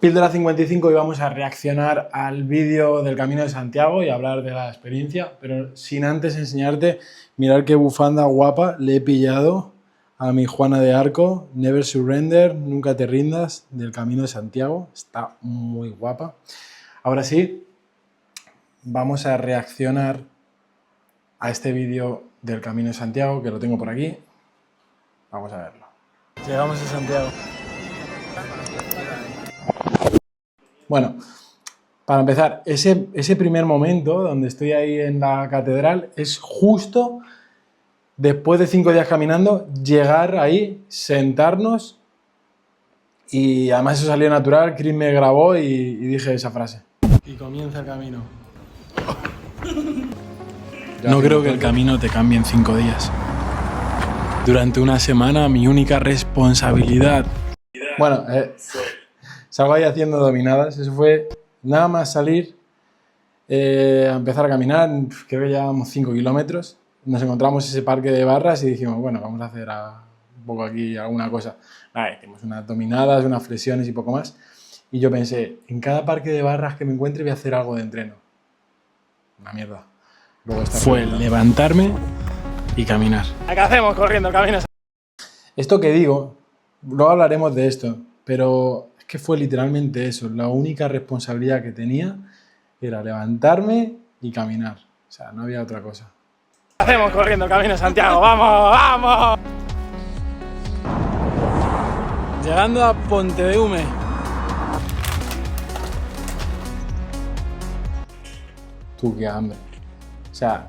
Píldora 55 y vamos a reaccionar al vídeo del Camino de Santiago y hablar de la experiencia, pero sin antes enseñarte, mirar qué bufanda guapa le he pillado a mi Juana de Arco, Never Surrender, Nunca te rindas, del Camino de Santiago. Está muy guapa. Ahora sí, vamos a reaccionar a este vídeo del Camino de Santiago, que lo tengo por aquí. Vamos a verlo. Llegamos a Santiago. Bueno, para empezar, ese primer momento donde estoy ahí en la catedral es justo después de 5 días caminando, llegar ahí, sentarnos y además eso salió natural. Chris me grabó y dije esa frase. Y comienza el camino. No creo que el camino te cambie en 5 días. Durante una semana mi única responsabilidad... Bueno, salgo ahí haciendo dominadas. Eso fue nada más salir, a empezar a caminar. Creo que llevábamos 5 kilómetros. Nos encontramos ese parque de barras y dijimos, bueno, vamos a hacer un poco aquí alguna cosa. Vale, hicimos unas dominadas, unas flexiones y poco más. Y yo pensé, en cada parque de barras que me encuentre voy a hacer algo de entreno. Una mierda. Luego fue levantarme y caminar. ¿Qué hacemos corriendo caminos? Esto que digo, luego hablaremos de esto, pero es que fue literalmente eso. La única responsabilidad que tenía era levantarme y caminar. O sea, no había otra cosa. ¿Qué hacemos corriendo Camino de Santiago? ¡Vamos, vamos! Llegando a Pontedeume. Tú, qué hambre. O sea,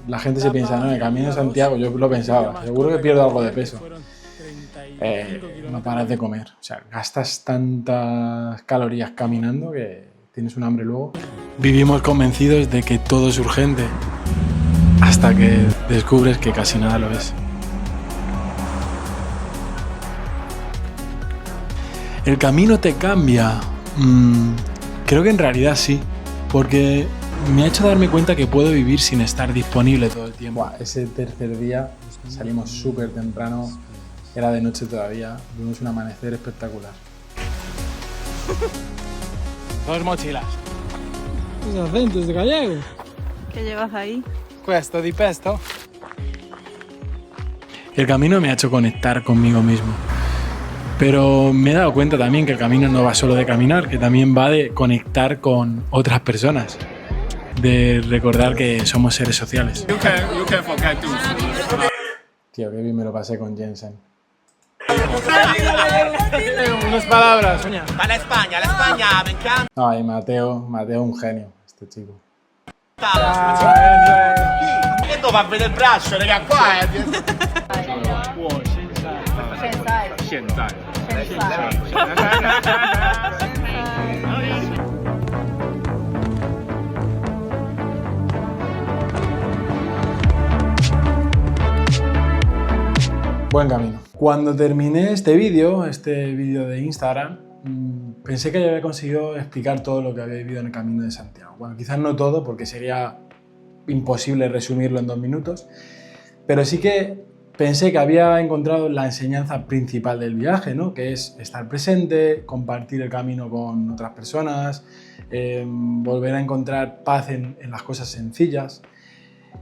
la gente se piensa, no, en el Camino de Santiago, yo lo pensaba, seguro que pierdo algo de peso. No paras de comer, o sea, gastas tantas calorías caminando que tienes un hambre luego. Vivimos convencidos de que todo es urgente, hasta que descubres que casi nada lo es. ¿El camino te cambia? Creo que en realidad sí, porque me ha hecho darme cuenta que puedo vivir sin estar disponible todo el tiempo. Buah, ese tercer día salimos súper temprano, era de noche todavía, vimos un amanecer espectacular. 2 mochilas. Los acentos de gallego. ¿Qué llevas ahí? Questo di pesto. El camino me ha hecho conectar conmigo mismo. Pero me he dado cuenta también que el camino no va solo de caminar, que también va de conectar con otras personas. De recordar que somos seres sociales. Tío, qué bien me lo pasé con Jensen. Unas palabras, soña. A la España, me encanta. Ay, Mateo, un genio, este chico. Io va a vedere il braccio, raga, qua Buen camino. Cuando terminé este vídeo de Instagram, pensé que ya había conseguido explicar todo lo que había vivido en el Camino de Santiago. Bueno, quizás no todo, porque sería imposible resumirlo en 2 minutos, pero sí que pensé que había encontrado la enseñanza principal del viaje, ¿no? Que es estar presente, compartir el camino con otras personas, volver a encontrar paz en las cosas sencillas.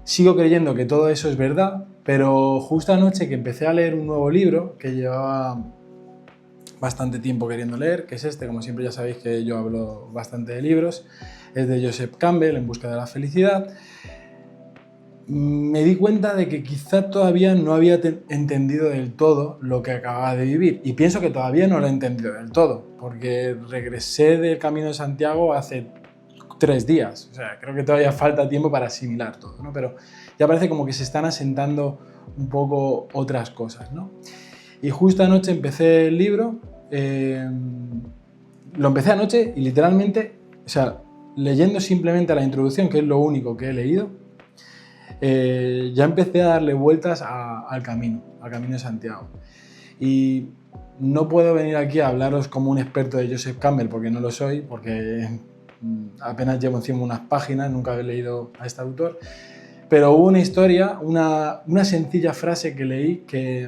Sigo creyendo que todo eso es verdad, pero justo anoche que empecé a leer un nuevo libro que llevaba bastante tiempo queriendo leer, que es este, como siempre ya sabéis que yo hablo bastante de libros, es de Joseph Campbell, En busca de la felicidad. Me di cuenta de que quizá todavía no había entendido del todo lo que acababa de vivir, y pienso que todavía no lo he entendido del todo, porque regresé del Camino de Santiago hace 3 días, o sea, creo que todavía falta tiempo para asimilar todo, ¿no? Pero ya parece como que se están asentando un poco otras cosas, ¿no? Y justo anoche empecé el libro, lo empecé anoche y literalmente, o sea, leyendo simplemente la introducción, que es lo único que he leído, ya empecé a darle vueltas al camino de Santiago. Y no puedo venir aquí a hablaros como un experto de Joseph Campbell, porque no lo soy, porque apenas llevo encima unas páginas, nunca he leído a este autor, pero hubo una historia, una sencilla frase que leí que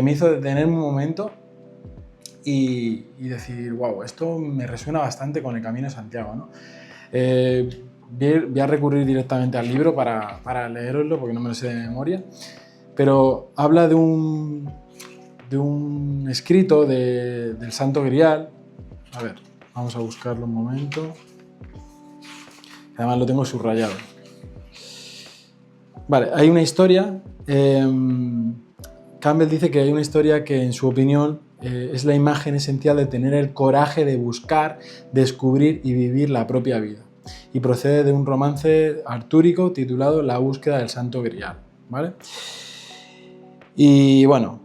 me hizo detenerme un momento y decir, wow, esto me resuena bastante con el Camino de Santiago, ¿no? Voy a recurrir directamente al libro para leeroslo porque no me lo sé de memoria, pero habla de un escrito del Santo Grial. A ver, vamos a buscarlo un momento. Además lo tengo subrayado. Vale, hay una historia. Campbell dice que hay una historia que, en su opinión, es la imagen esencial de tener el coraje de buscar, descubrir y vivir la propia vida. Y procede de un romance artúrico titulado La búsqueda del Santo Grial, ¿vale? Y bueno,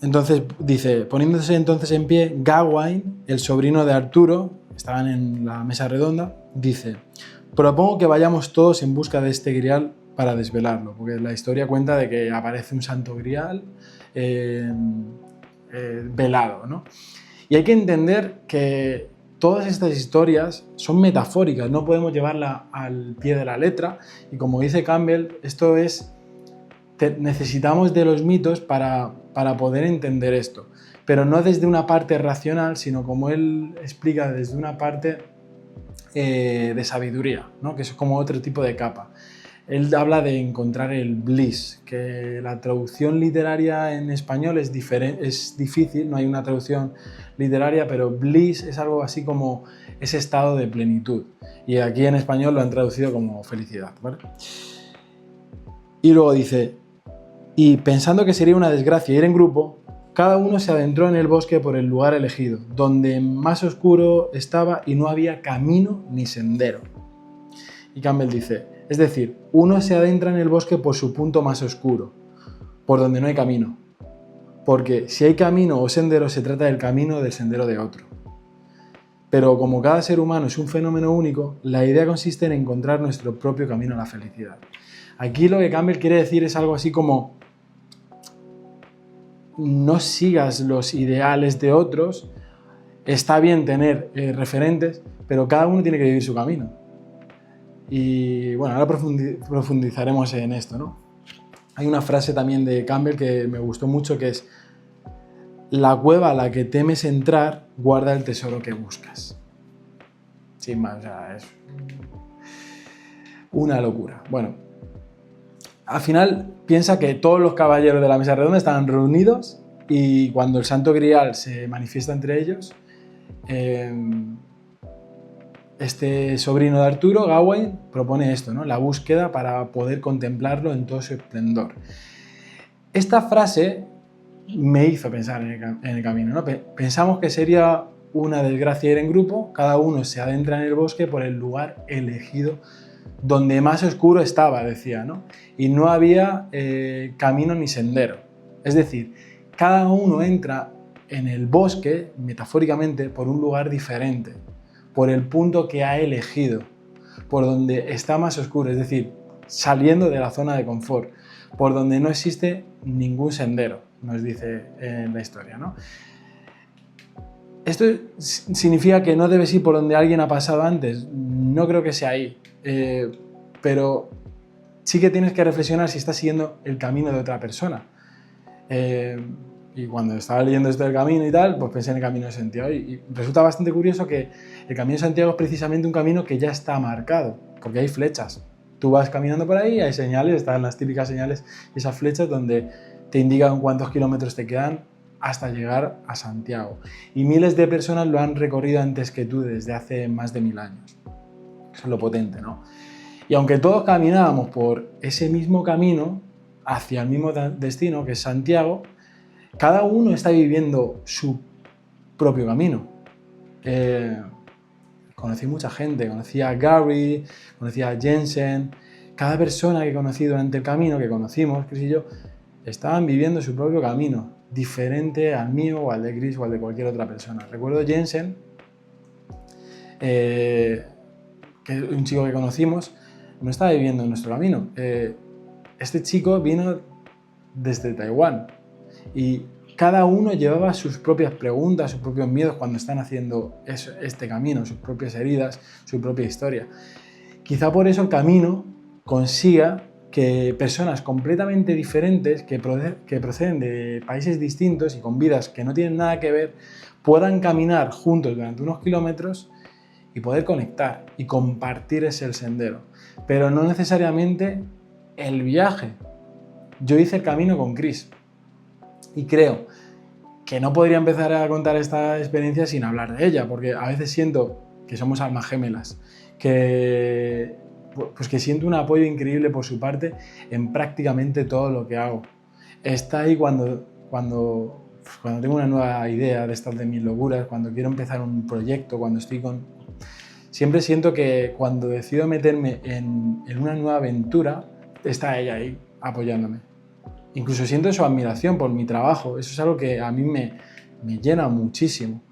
entonces dice, poniéndose entonces en pie, Gawain, el sobrino de Arturo, estaban en la mesa redonda, dice, propongo que vayamos todos en busca de este Grial para desvelarlo, porque la historia cuenta de que aparece un Santo Grial velado, ¿no? Y hay que entender que todas estas historias son metafóricas, no podemos llevarla al pie de la letra, y como dice Campbell, esto es, necesitamos de los mitos para poder entender esto, pero no desde una parte racional, sino como él explica, desde una parte de sabiduría, ¿no? Que es como otro tipo de capa. Él habla de encontrar el bliss, que la traducción literaria en español es difícil, no hay una traducción literaria, pero bliss es algo así como ese estado de plenitud. Y aquí en español lo han traducido como felicidad, ¿vale? Y luego dice, y pensando que sería una desgracia ir en grupo, cada uno se adentró en el bosque por el lugar elegido, donde más oscuro estaba y no había camino ni sendero. Y Campbell dice, es decir, uno se adentra en el bosque por su punto más oscuro, por donde no hay camino. Porque si hay camino o sendero, se trata del camino o del sendero de otro. Pero como cada ser humano es un fenómeno único, la idea consiste en encontrar nuestro propio camino a la felicidad. Aquí lo que Campbell quiere decir es algo así como, no sigas los ideales de otros, está bien tener referentes, pero cada uno tiene que vivir su camino. Y bueno, ahora profundizaremos en esto, ¿no? Hay una frase también de Campbell que me gustó mucho, que es, la cueva a la que temes entrar guarda el tesoro que buscas. Sin más, o sea, es una locura. Bueno, al final piensa que todos los caballeros de la mesa redonda estaban reunidos y cuando el Santo Grial se manifiesta entre ellos, este sobrino de Arturo, Gawain, propone esto, ¿no? La búsqueda para poder contemplarlo en todo su esplendor. Esta frase me hizo pensar en el camino, ¿no? Pensamos que sería una desgracia ir en grupo, cada uno se adentra en el bosque por el lugar elegido, donde más oscuro estaba, decía, ¿no? Y no había camino ni sendero. Es decir, cada uno entra en el bosque, metafóricamente, por un lugar diferente, por el punto que ha elegido, por donde está más oscuro, es decir, saliendo de la zona de confort, por donde no existe ningún sendero, nos dice en la historia, ¿no? ¿Esto significa que no debes ir por donde alguien ha pasado antes? No creo que sea ahí, pero sí que tienes que reflexionar si estás siguiendo el camino de otra persona. Y cuando estaba leyendo esto del camino y tal, pues pensé en el Camino de Santiago y resulta bastante curioso que el Camino de Santiago es precisamente un camino que ya está marcado, porque hay flechas. Tú vas caminando por ahí, hay señales, están las típicas señales, esas flechas donde te indican cuántos kilómetros te quedan hasta llegar a Santiago. Y miles de personas lo han recorrido antes que tú desde hace más de 1000 años. Eso es lo potente, ¿no? Y aunque todos caminábamos por ese mismo camino, hacia el mismo destino, que es Santiago, cada uno está viviendo su propio camino. Conocí mucha gente, conocí a Gary, conocí a Jensen. Cada persona que conocí durante el camino, que conocimos, Chris y yo, estaban viviendo su propio camino, diferente al mío o al de Chris o al de cualquier otra persona. Recuerdo Jensen, que es un chico que conocimos, no estaba viviendo en nuestro camino. Este chico vino desde Taiwán y cada uno llevaba sus propias preguntas, sus propios miedos cuando están haciendo este camino, sus propias heridas, su propia historia. Quizá por eso el camino consiga que personas completamente diferentes, que proceden de países distintos y con vidas que no tienen nada que ver, puedan caminar juntos durante unos kilómetros y poder conectar y compartir ese sendero. Pero no necesariamente el viaje. Yo hice el camino con Chris y creo que no podría empezar a contar esta experiencia sin hablar de ella, porque a veces siento que somos almas gemelas, que siento un apoyo increíble por su parte en prácticamente todo lo que hago. Está ahí cuando tengo una nueva idea de estas de mis locuras, cuando quiero empezar un proyecto, cuando estoy con... Siempre siento que cuando decido meterme en una nueva aventura, está ella ahí apoyándome. Incluso siento su admiración por mi trabajo, eso es algo que a mí me llena muchísimo.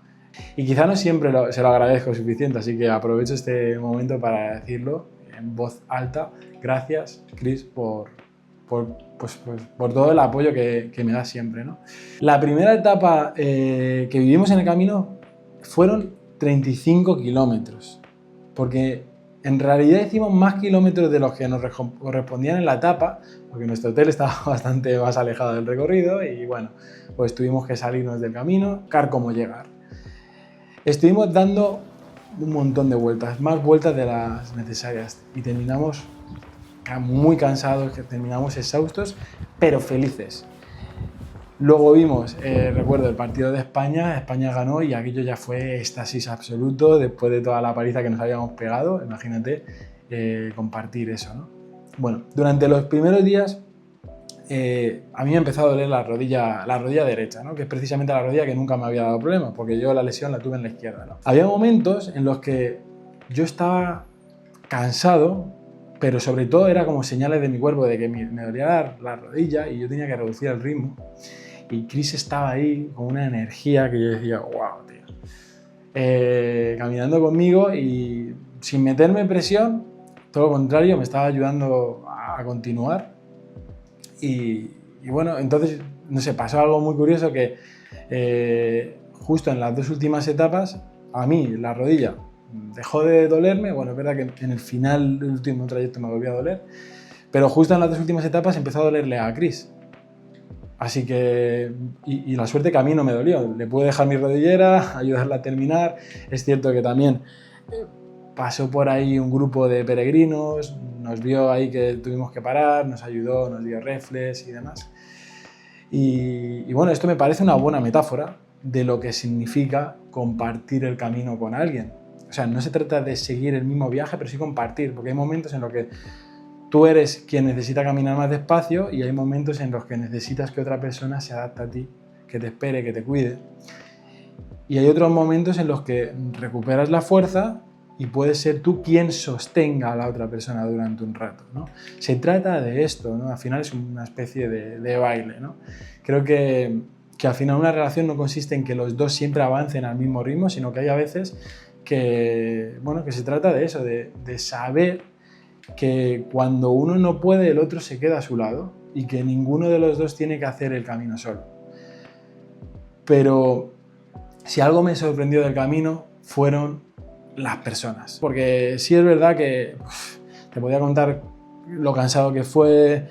Y quizá no siempre se lo agradezco suficiente, así que aprovecho este momento para decirlo en voz alta. Gracias, Chris, por todo el apoyo que me das siempre, ¿no? La primera etapa que vivimos en el camino fueron 35 kilómetros, porque en realidad hicimos más kilómetros de los que nos correspondían en la etapa, porque nuestro hotel estaba bastante más alejado del recorrido y bueno, pues tuvimos que salirnos del camino, buscar cómo llegar. Estuvimos dando un montón de vueltas, más vueltas de las necesarias y terminamos muy cansados, terminamos exhaustos, pero felices. Luego vimos, recuerdo, el partido de España, España ganó y aquello ya fue éxtasis absoluto después de toda la paliza que nos habíamos pegado, imagínate compartir eso, ¿no? Bueno, durante los primeros días a mí me empezó a doler la rodilla derecha, ¿no? Que es precisamente la rodilla que nunca me había dado problemas, porque yo la lesión la tuve en la izquierda, ¿no? Había momentos en los que yo estaba cansado, pero sobre todo era como señales de mi cuerpo de que me dolía la rodilla y yo tenía que reducir el ritmo. Y Chris estaba ahí con una energía que yo decía, wow, tío. Caminando conmigo y sin meterme presión, todo lo contrario, me estaba ayudando a continuar. Y bueno, entonces, no sé, pasó algo muy curioso que justo en las dos últimas etapas, a mí la rodilla dejó de dolerme. Bueno, es verdad que en el final del último trayecto me volvió a doler, pero justo en las dos últimas etapas empezó a dolerle a Chris. Así que, y la suerte que a mí no me dolió, le pude dejar mi rodillera, ayudarla a terminar. Es cierto que también pasó por ahí un grupo de peregrinos, nos vio ahí que tuvimos que parar, nos ayudó, nos dio reflex y demás. Y bueno, esto me parece una buena metáfora de lo que significa compartir el camino con alguien. O sea, no se trata de seguir el mismo viaje, pero sí compartir, porque hay momentos en los que tú eres quien necesita caminar más despacio y hay momentos en los que necesitas que otra persona se adapte a ti, que te espere, que te cuide. Y hay otros momentos en los que recuperas la fuerza y puedes ser tú quien sostenga a la otra persona durante un rato, ¿no? Se trata de esto, ¿no? Al final es una especie de baile, ¿no? Creo que al final una relación no consiste en que los dos siempre avancen al mismo ritmo, sino que hay a veces que se trata de eso, de saber que cuando uno no puede, el otro se queda a su lado y que ninguno de los dos tiene que hacer el camino solo. Pero si algo me sorprendió del camino fueron las personas. Porque sí es verdad que te podía contar lo cansado que fue,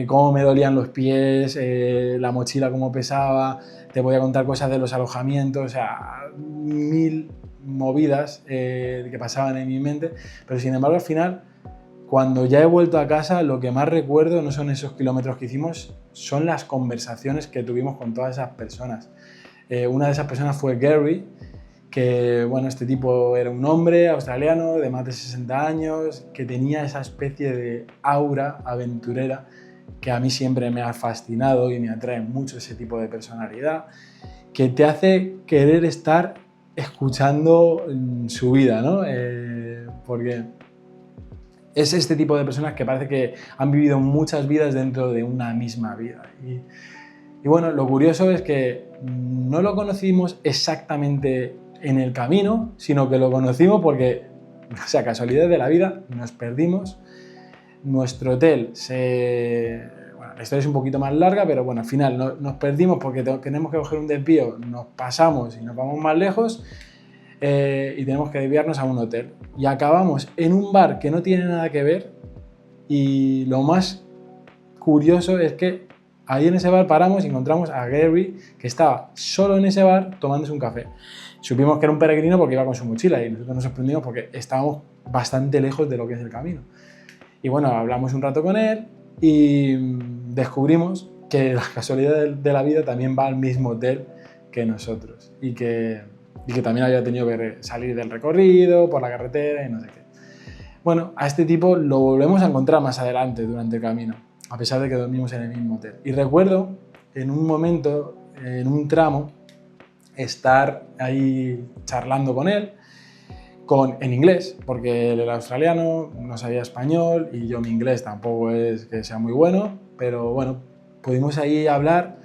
cómo me dolían los pies, la mochila cómo pesaba, te podía contar cosas de los alojamientos, o sea, 1000 movidas que pasaban en mi mente, pero sin embargo al final, cuando ya he vuelto a casa, lo que más recuerdo no son esos kilómetros que hicimos, son las conversaciones que tuvimos con todas esas personas. Una de esas personas fue Gary, que bueno, este tipo era un hombre australiano de más de 60 años, que tenía esa especie de aura aventurera que a mí siempre me ha fascinado y me atrae mucho ese tipo de personalidad, que te hace querer estar escuchando su vida, ¿no? Porque es este tipo de personas que parece que han vivido muchas vidas dentro de una misma vida. Y bueno, lo curioso es que no lo conocimos exactamente en el camino, sino que lo conocimos porque, o sea, casualidades de la vida, nos perdimos. Nuestro hotel bueno, la historia es un poquito más larga, pero bueno, al final nos perdimos porque tenemos que coger un desvío, nos pasamos y nos vamos más lejos y tenemos que desviarnos a un hotel. Y acabamos en un bar que no tiene nada que ver y lo más curioso es que ahí en ese bar paramos y encontramos a Gary, que estaba solo en ese bar tomándose un café. Supimos que era un peregrino porque iba con su mochila y nosotros nos sorprendimos porque estábamos bastante lejos de lo que es el camino. Y bueno, hablamos un rato con él y descubrimos que la casualidad de la vida también va al mismo hotel que nosotros y que también había tenido que salir del recorrido, por la carretera y no sé qué. Bueno, a este tipo lo volvemos a encontrar más adelante durante el camino, a pesar de que dormimos en el mismo hotel. Y recuerdo en un momento, en un tramo, estar ahí charlando con él en inglés, porque él era australiano, no sabía español y yo mi inglés tampoco es que sea muy bueno, pero bueno, pudimos ahí hablar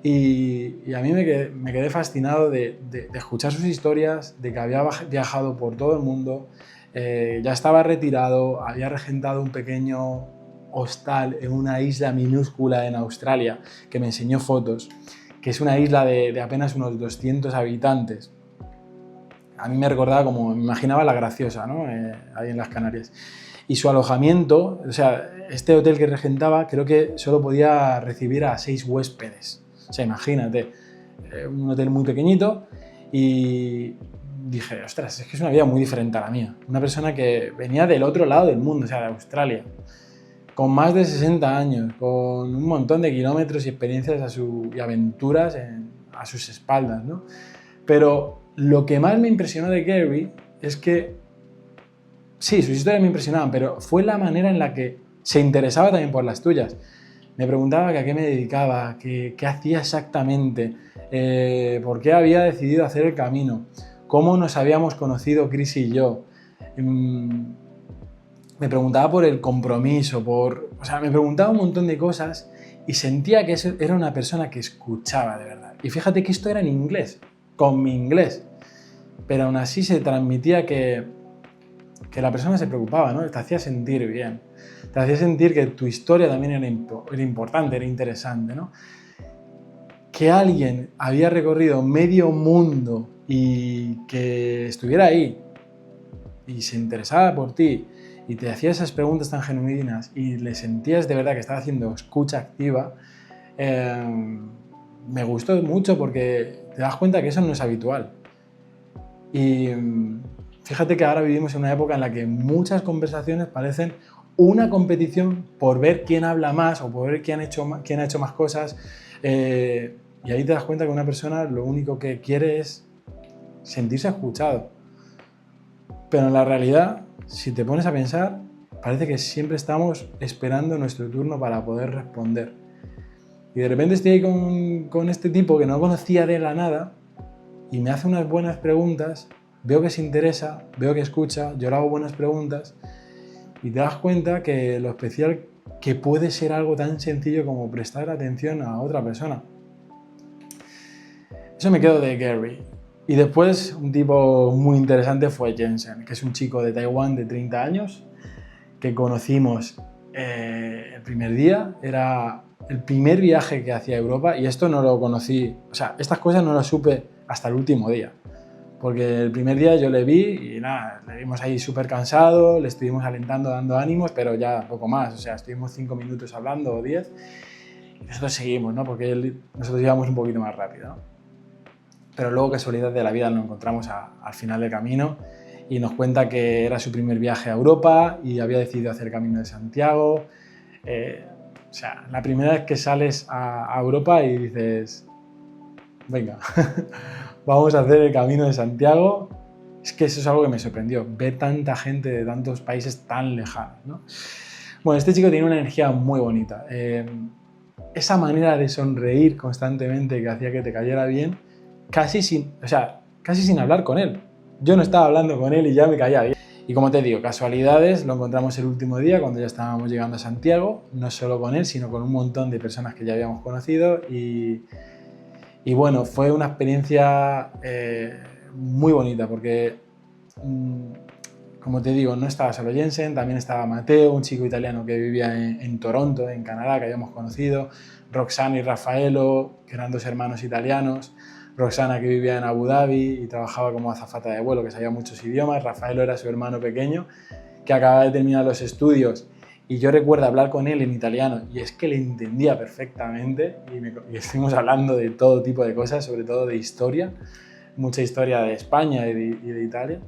y a mí me quedé fascinado de escuchar sus historias, de que había viajado por todo el mundo, ya estaba retirado, había regentado un pequeño hostal en una isla minúscula en Australia, que me enseñó fotos, que es una isla de apenas unos 200 habitantes. A mí me recordaba como, me imaginaba La Graciosa, ¿no? Ahí en las Canarias. Y su alojamiento, o sea, este hotel que regentaba, creo que solo podía recibir a 6 huéspedes. O sea, imagínate, un hotel muy pequeñito y dije, ostras, es que es una vida muy diferente a la mía. Una persona que venía del otro lado del mundo, o sea, de Australia, con más de 60 años, con un montón de kilómetros y experiencias y aventuras a sus espaldas, ¿no? Pero lo que más me impresionó de Gary es que, sí, sus historias me impresionaban, pero fue la manera en la que se interesaba también por las tuyas. Me preguntaba que a qué me dedicaba, qué hacía exactamente, por qué había decidido hacer el camino, cómo nos habíamos conocido Chris y yo. Me preguntaba por el compromiso, o sea, me preguntaba un montón de cosas y sentía que era una persona que escuchaba de verdad. Y fíjate que esto era en inglés, con mi inglés, pero aún así se transmitía que la persona se preocupaba, ¿no? Te hacía sentir bien, te hacía sentir que tu historia también era importante, era interesante, ¿no? Que alguien había recorrido medio mundo y que estuviera ahí y se interesaba por ti y te hacía esas preguntas tan genuinas y le sentías de verdad que estaba haciendo escucha activa, me gustó mucho porque te das cuenta que eso no es habitual. Y fíjate que ahora vivimos en una época en la que muchas conversaciones parecen una competición por ver quién habla más o por ver quién ha hecho más cosas. Y ahí te das cuenta que una persona lo único que quiere es sentirse escuchado. Pero en la realidad, si te pones a pensar, parece que siempre estamos esperando nuestro turno para poder responder. Y de repente estoy ahí con este tipo que no conocía de la nada y me hace unas buenas preguntas, veo que se interesa, veo que escucha, yo le hago buenas preguntas y te das cuenta que lo especial que puede ser algo tan sencillo como prestar atención a otra persona. Eso me quedo de Gary. Y después un tipo muy interesante fue Jensen, que es un chico de Taiwán de 30 años que conocimos el primer día. Era el primer viaje que hacía a Europa y esto no lo conocí, o sea, estas cosas no las supe hasta el último día. Porque el primer día yo le vi y nada, le vimos ahí súper cansado, le estuvimos alentando, dando ánimos, pero ya poco más. O sea, estuvimos 5 minutos hablando o 10 y nosotros seguimos, ¿no? Porque nosotros íbamos un poquito más rápido, ¿no? Pero luego, casualidad de la vida, nos encontramos al final del camino y nos cuenta que era su primer viaje a Europa y había decidido hacer el Camino de Santiago. O sea, la primera vez que sales a Europa y dices, venga, vamos a hacer el Camino de Santiago. Es que eso es algo que me sorprendió, ver tanta gente de tantos países tan lejanos, ¿no? Bueno, este chico tiene una energía muy bonita. Esa manera de sonreír constantemente que hacía que te cayera bien, casi sin hablar con él. Yo no estaba hablando con él y ya me caía bien. Y como te digo, casualidades, lo encontramos el último día cuando ya estábamos llegando a Santiago, no solo con él, sino con un montón de personas que ya habíamos conocido y bueno, fue una experiencia muy bonita porque, como te digo, no estaba solo Jensen, también estaba Mateo, un chico italiano que vivía en Toronto, en Canadá, que habíamos conocido, Roxana y Raffaello, que eran 2 hermanos italianos, Roxana que vivía en Abu Dhabi y trabajaba como azafata de vuelo, que sabía muchos idiomas, Raffaello era su hermano pequeño, que acababa de terminar los estudios Y yo recuerdo hablar con él en italiano y es que le entendía perfectamente y estuvimos hablando de todo tipo de cosas, sobre todo de historia, mucha historia de España y de Italia.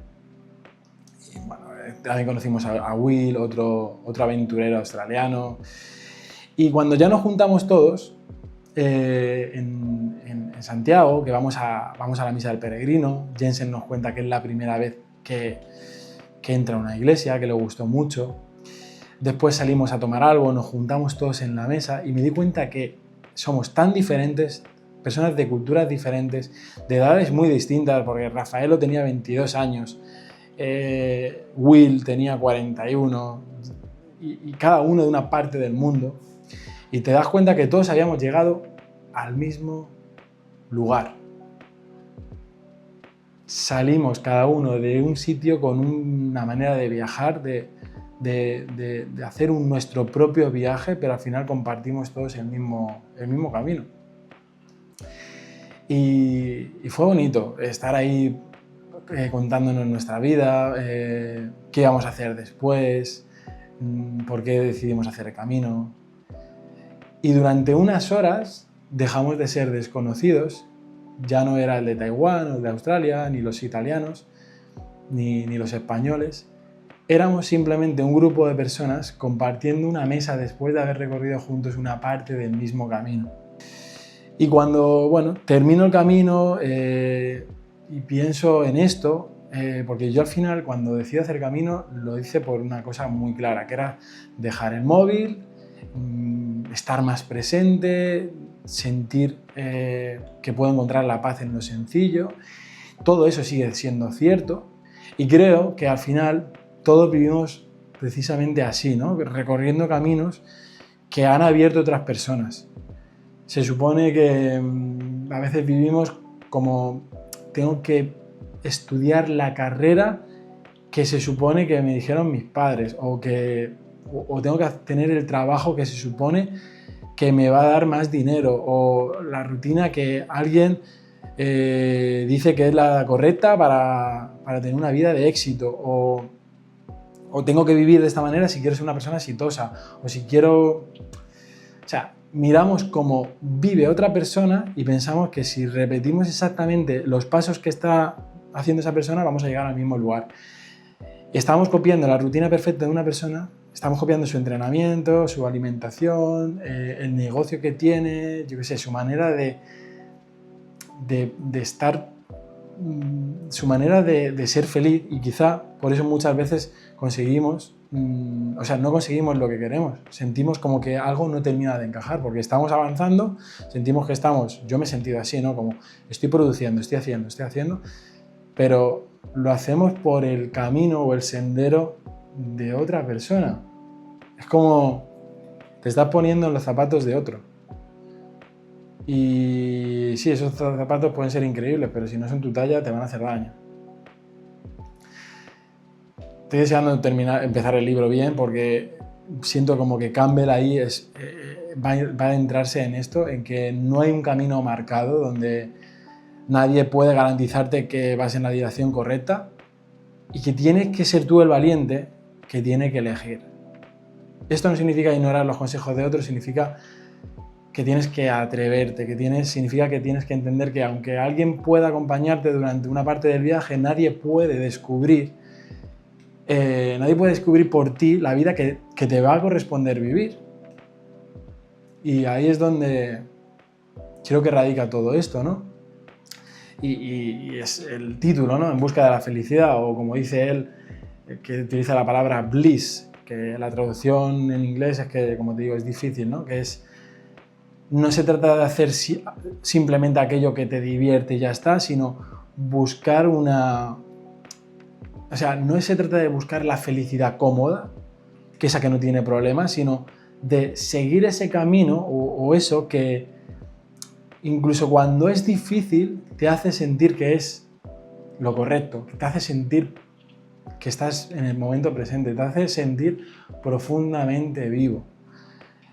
Y bueno, también conocimos a Will, otro aventurero australiano. Y cuando ya nos juntamos todos en Santiago, que vamos a la misa del peregrino, Jensen nos cuenta que es la primera vez que entra a una iglesia, que le gustó mucho. Después salimos a tomar algo, nos juntamos todos en la mesa y me di cuenta que somos tan diferentes, personas de culturas diferentes, de edades muy distintas, porque Rafaelo tenía 22 años, Will tenía 41 y cada uno de una parte del mundo. Y te das cuenta que todos habíamos llegado al mismo lugar. Salimos cada uno de un sitio con una manera de viajar, de hacer nuestro propio viaje, pero al final compartimos todos el mismo camino. Y fue bonito estar ahí contándonos nuestra vida, qué íbamos a hacer después, por qué decidimos hacer el camino. Y durante unas horas dejamos de ser desconocidos, ya no era el de Taiwán o el de Australia, ni los italianos, ni los españoles. Éramos simplemente un grupo de personas compartiendo una mesa después de haber recorrido juntos una parte del mismo camino. Y cuando, bueno, termino el camino y pienso en esto, porque yo al final cuando decido hacer camino lo hice por una cosa muy clara, que era dejar el móvil, estar más presente, sentir que puedo encontrar la paz en lo sencillo. Todo eso sigue siendo cierto y creo que al final todos vivimos precisamente así, ¿no? Recorriendo caminos que han abierto otras personas. Se supone que a veces vivimos como tengo que estudiar la carrera que se supone que me dijeron mis padres o tengo que tener el trabajo que se supone que me va a dar más dinero o la rutina que alguien dice que es la correcta para tener una vida de éxito o tengo que vivir de esta manera si quiero ser una persona exitosa o si quiero... O sea, miramos cómo vive otra persona y pensamos que si repetimos exactamente los pasos que está haciendo esa persona vamos a llegar al mismo lugar. Y estamos copiando la rutina perfecta de una persona, estamos copiando su entrenamiento, su alimentación, el negocio que tiene, yo qué sé, su manera de estar, su manera de ser feliz y quizá por eso muchas veces conseguimos, o sea, no conseguimos lo que queremos, sentimos como que algo no termina de encajar porque estamos avanzando, sentimos que estamos, yo me he sentido así, ¿no? Como estoy produciendo, estoy haciendo, pero lo hacemos por el camino o el sendero de otra persona. Es como te estás poniendo en los zapatos de otro. Y sí, esos zapatos pueden ser increíbles, pero si no son tu talla te van a hacer daño. Estoy deseando empezar el libro bien porque siento como que Campbell ahí va a adentrarse en esto, en que no hay un camino marcado donde nadie puede garantizarte que vas en la dirección correcta y que tienes que ser tú el valiente que tiene que elegir. Esto no significa ignorar los consejos de otros, significa que tienes que atreverte, significa que tienes que entender que aunque alguien pueda acompañarte durante una parte del viaje, nadie puede descubrir por ti la vida que te va a corresponder vivir. Y ahí es donde creo que radica todo esto, ¿no? Y es el título, ¿no? En busca de la felicidad, o como dice él, que utiliza la palabra bliss, que la traducción en inglés es que, como te digo, es difícil, ¿no? Que es, no se trata de hacer simplemente aquello que te divierte y ya está, sino buscar una... O sea, no se trata de buscar la felicidad cómoda, que esa que no tiene problemas, sino de seguir ese camino o eso que incluso cuando es difícil te hace sentir que es lo correcto, te hace sentir que estás en el momento presente, te hace sentir profundamente vivo.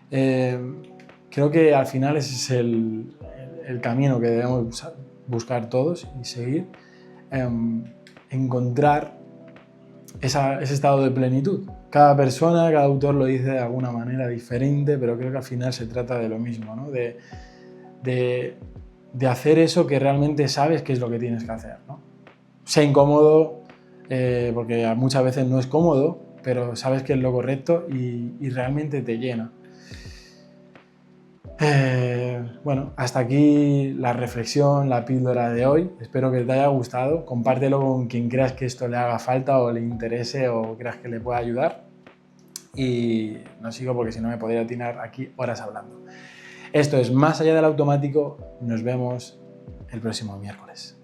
Creo que al final ese es el camino que debemos buscar todos y seguir. Encontrar ese estado de plenitud. Cada persona, cada autor lo dice de alguna manera diferente, pero creo que al final se trata de lo mismo, ¿no? De hacer eso que realmente sabes que es lo que tienes que hacer, ¿no? Sea incómodo, porque muchas veces no es cómodo, pero sabes que es lo correcto y realmente te llena. Bueno, hasta aquí la reflexión, la píldora de hoy. Espero que te haya gustado. Compártelo con quien creas que esto le haga falta o le interese o creas que le pueda ayudar. Y no sigo porque si no me podría tirar aquí horas hablando. Esto es Más allá del automático. Nos vemos el próximo miércoles.